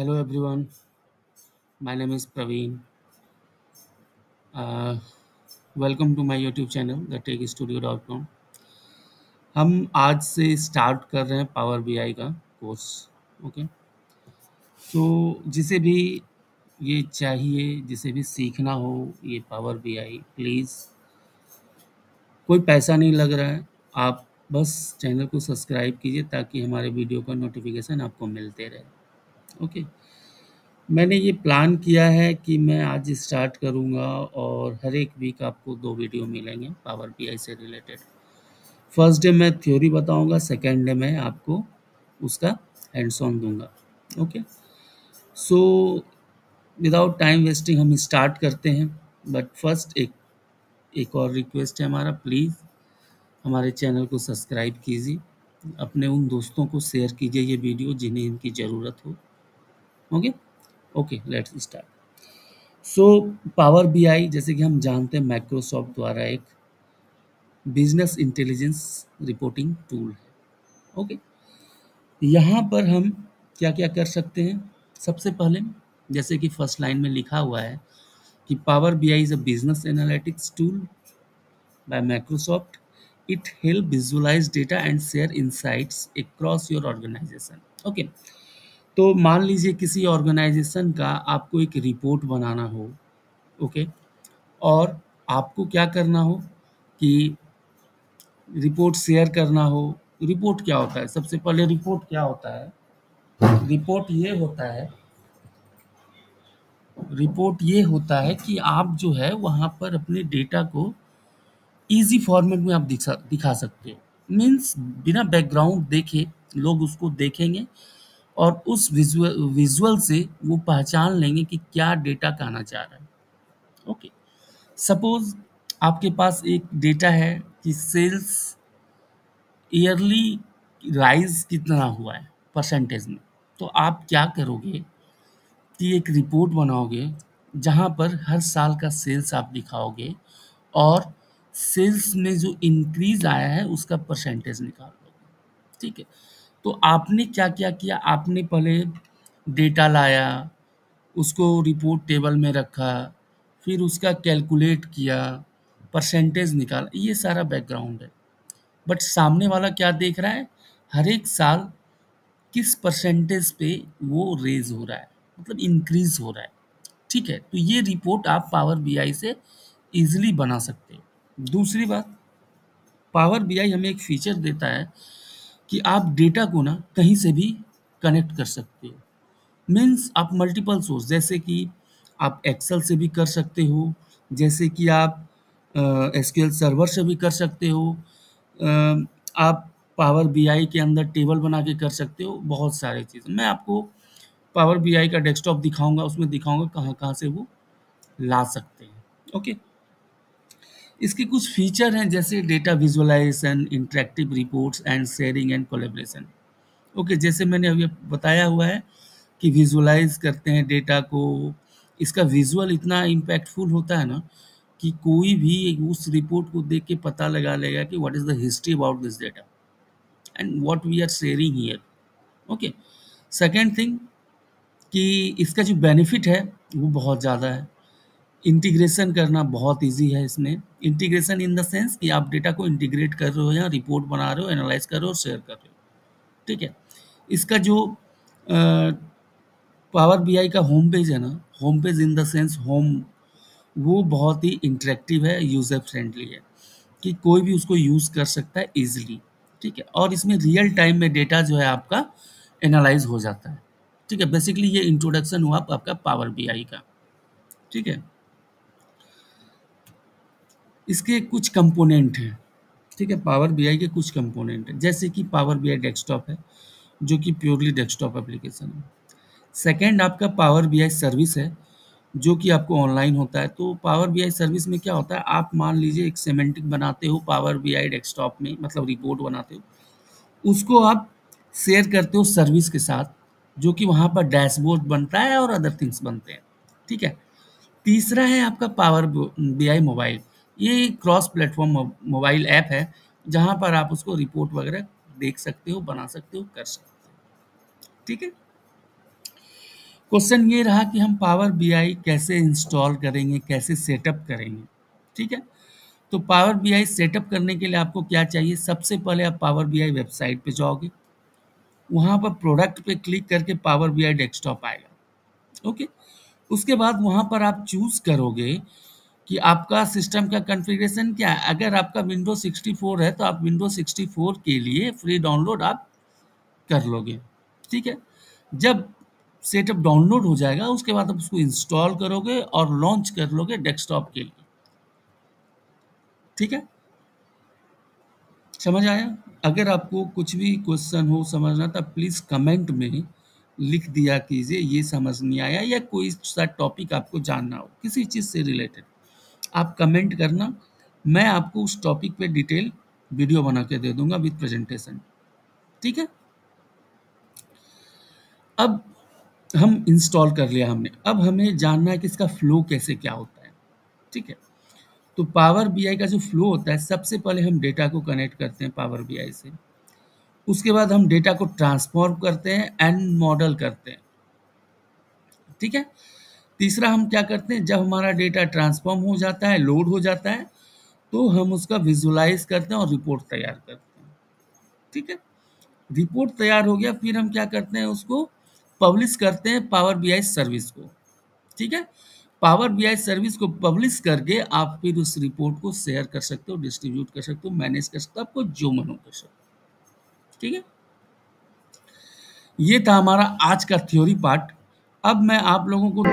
Hello everyone, my name is Praveen. Uh, Welcome to my YouTube channel, thetechstudio.com. हम आज से start कर रहे हैं पावर बीआई का कोर्स. ओके, तो जिसे भी ये चाहिए, जिसे भी सीखना हो ये पावर बीआई, प्लीज़ कोई पैसा नहीं लग रहा है. आप बस चैनल को सब्सक्राइब कीजिए ताकि हमारे वीडियो का नोटिफिकेशन आपको मिलते रहे. ओके, मैंने ये प्लान किया है कि मैं आज स्टार्ट करूँगा और हर एक वीक आपको 2 वीडियो मिलेंगे पावर बीआई से रिलेटेड. फर्स्ट डे मैं थ्योरी बताऊँगा, सेकंड डे मैं आपको उसका हैंड्स ऑन दूँगा. Okay, so without time wasting हम स्टार्ट करते हैं. बट फर्स्ट एक और रिक्वेस्ट है हमारा, प्लीज़ हमारे चैनल को सब्सक्राइब कीजिए, अपने उन दोस्तों को शेयर कीजिए ये वीडियो जिन्हें इनकी ज़रूरत हो. Okay okay, let's start. So power BI जैसे कि हम जानते हैं माइक्रोसॉफ्ट द्वारा एक बिजनेस इंटेलिजेंस रिपोर्टिंग टूल है. ओके, यहाँ पर हम क्या क्या कर सकते हैं. सबसे पहले जैसे कि फर्स्ट लाइन में लिखा हुआ है कि power BI is a business analytics tool by Microsoft. It help visualise data and share insights across your organisation. Okay, तो मान लीजिए किसी ऑर्गेनाइजेशन का आपको एक रिपोर्ट बनाना हो. ओके, और आपको क्या करना हो कि रिपोर्ट शेयर करना हो. रिपोर्ट क्या होता है? सबसे पहले रिपोर्ट क्या होता है? रिपोर्ट ये होता है रिपोर्ट ये होता है कि आप जो है वहाँ पर अपने डेटा को ईज़ी फॉर्मेट में आप दिखा सकते हो. मीन्स बिना बैकग्राउंड देखे लोग उसको देखेंगे और उस विजुअल से वो पहचान लेंगे कि क्या डेटा कहना चाह रहा है. ओके, सपोज आपके पास एक डेटा है कि सेल्स ईयरली राइज कितना हुआ है परसेंटेज में. तो आप क्या करोगे कि एक रिपोर्ट बनाओगे जहाँ पर हर साल का सेल्स आप दिखाओगे और सेल्स में जो इंक्रीज आया है उसका परसेंटेज निकाल लोगे. ठीक है, तो आपने क्या क्या किया, आपने पहले डेटा लाया, उसको रिपोर्ट टेबल में रखा, फिर उसका कैलकुलेट किया, परसेंटेज निकाला. ये सारा बैकग्राउंड है. बट सामने वाला क्या देख रहा है? हर एक साल किस परसेंटेज पे वो रेज हो रहा है, मतलब इंक्रीज हो रहा है. ठीक है, तो ये रिपोर्ट आप पावर बीआई से इजीली बना सकते हो. दूसरी बात, पावर बीआई हमें एक फीचर देता है कि आप डेटा को ना कहीं से भी कनेक्ट कर सकते हो. मीन्स आप मल्टीपल सोर्स, जैसे कि आप एक्सेल से भी कर सकते हो, जैसे कि आप एसक्यूएल सर्वर से भी कर सकते हो, आप पावर बीआई के अंदर टेबल बना के कर सकते हो. बहुत सारे चीज़ मैं आपको पावर बीआई का डेस्कटॉप दिखाऊंगा, उसमें दिखाऊंगा कहाँ कहाँ से वो ला सकते हैं. ओके, इसके कुछ फीचर हैं जैसे data visualisation, interactive reports and sharing and collaboration. Okay, जैसे मैंने अभी बताया हुआ है कि विजुअलाइज करते हैं डेटा को. इसका विजुअल इतना इम्पैक्टफुल होता है ना कि कोई भी उस रिपोर्ट को देख के पता लगा लेगा कि what is the history about this data and what we are sharing here. Okay, second thing कि इसका जो बेनिफिट है वो बहुत ज़्यादा है. इंटीग्रेशन करना बहुत इजी है इसमें. इंटीग्रेशन इन द सेंस कि आप डेटा को इंटीग्रेट कर रहे हो या रिपोर्ट बना रहे हो, एनालाइज कर रहे हो, शेयर कर रहे हो. ठीक है, इसका जो पावर बीआई का होम पेज है ना, home page in the sense home, वो बहुत ही इंटरेक्टिव है, यूज़र फ्रेंडली है कि कोई भी उसको यूज़ कर सकता है इजीली. ठीक है, और इसमें रियल टाइम में डेटा जो है आपका एनालाइज हो जाता है. ठीक है, बेसिकली ये इंट्रोडक्शन हुआ आपका पावर बीआई का. ठीक है, इसके कुछ कंपोनेंट हैं. ठीक है, पावर बीआई के कुछ कंपोनेंट हैं जैसे कि पावर बीआई डेस्कटॉप है जो कि प्योरली डेस्कटॉप एप्लीकेशन है. सेकंड आपका पावर बीआई सर्विस है जो कि आपको ऑनलाइन होता है. तो पावर बीआई सर्विस में क्या होता है, आप मान लीजिए एक सिमेंटिक बनाते हो पावर बीआई डेस्कटॉप में, मतलब रिपोर्ट बनाते हो, उसको आप शेयर करते हो सर्विस के साथ, जो कि वहाँ पर डैशबोर्ड बनता है और अदर थिंग्स बनते हैं. ठीक है, तीसरा है आपका पावर बीआई मोबाइल. ये क्रॉस प्लेटफॉर्म मोबाइल ऐप है जहाँ पर आप उसको रिपोर्ट वगैरह देख सकते हो, बना सकते हो, कर सकते हो. ठीक है, क्वेश्चन ये रहा कि हम पावर बीआई कैसे इंस्टॉल करेंगे, कैसे सेटअप करेंगे, ठीक है? तो पावर बीआई सेटअप करने के लिए आपको क्या चाहिए? सबसे पहले आप पावर बीआई वेबसाइट पे जाओगे, वहाँ पर प्रोडक्ट पे क्लिक करके पावर बीआई डेस्कटॉप आएगा, ओके? उसके बाद वहाँ पर आप चूज़ करोगे कि आपका सिस्टम का कॉन्फ़िगरेशन क्या है। अगर आपका विंडोज़ 64 है, तो आप विंडोज़ 64 के लिए फ्री डाउनलोड आप कर लोगे, ठीक है? जब सेटअप डाउनलोड हो जाएगा, उसके बाद आप उसको इंस्टॉल करोगे और लॉन्च कर लोगे डेस्कटॉप के लिए, ठीक है? समझ आया? अगर आपको कुछ भी क्वेश्चन हो समझना तो प्लीज़ कमेंट में लिख दिया कीजिए, ये समझ नहीं आया या कोई सा टॉपिक आपको जानना हो, किसी चीज़ से रिलेटेड, आप कमेंट करना, मैं आपको उस टॉपिक पे डिटेल वीडियो बना के दे दूँगा विद प्रेजेंटेशन, ठीक है? अब हम इंस्टॉल कर लिया हमने, अब हमें जानना है कि इसका फ्लो कैसे क्या होता है, ठीक है? तो पावर बीआई का जो फ्लो होता है, सबसे पहले हम डेटा को कनेक्ट करते हैं पावर बीआई से, उसके बाद हम डेटा को ट्रांसफॉर्म करते हैं एंड मॉडल करते हैं, ठीक है? तीसरा हम क्या करते हैं, जब हमारा डेटा ट्रांसफॉर्म हो जाता है, लोड हो जाता है, तो हम उसका विजुलाइज करते हैं और रिपोर्ट तैयार करते हैं, ठीक है? रिपोर्ट तैयार हो गया, फिर हम क्या करते हैं, उसको पब्लिश करते हैं पावर बीआई सर्विस को, ठीक है? पावर बीआई सर्विस को पब्लिश करके आप फिर उस रिपोर्ट को शेयर कर सकते हो, डिस्ट्रीब्यूट कर सकते हो, मैनेज कर सकते हो, आपको जो मन हो कर सकते हो, ठीक है? ये था हमारा आज का थ्योरी पार्ट। अब मैं आप लोगों को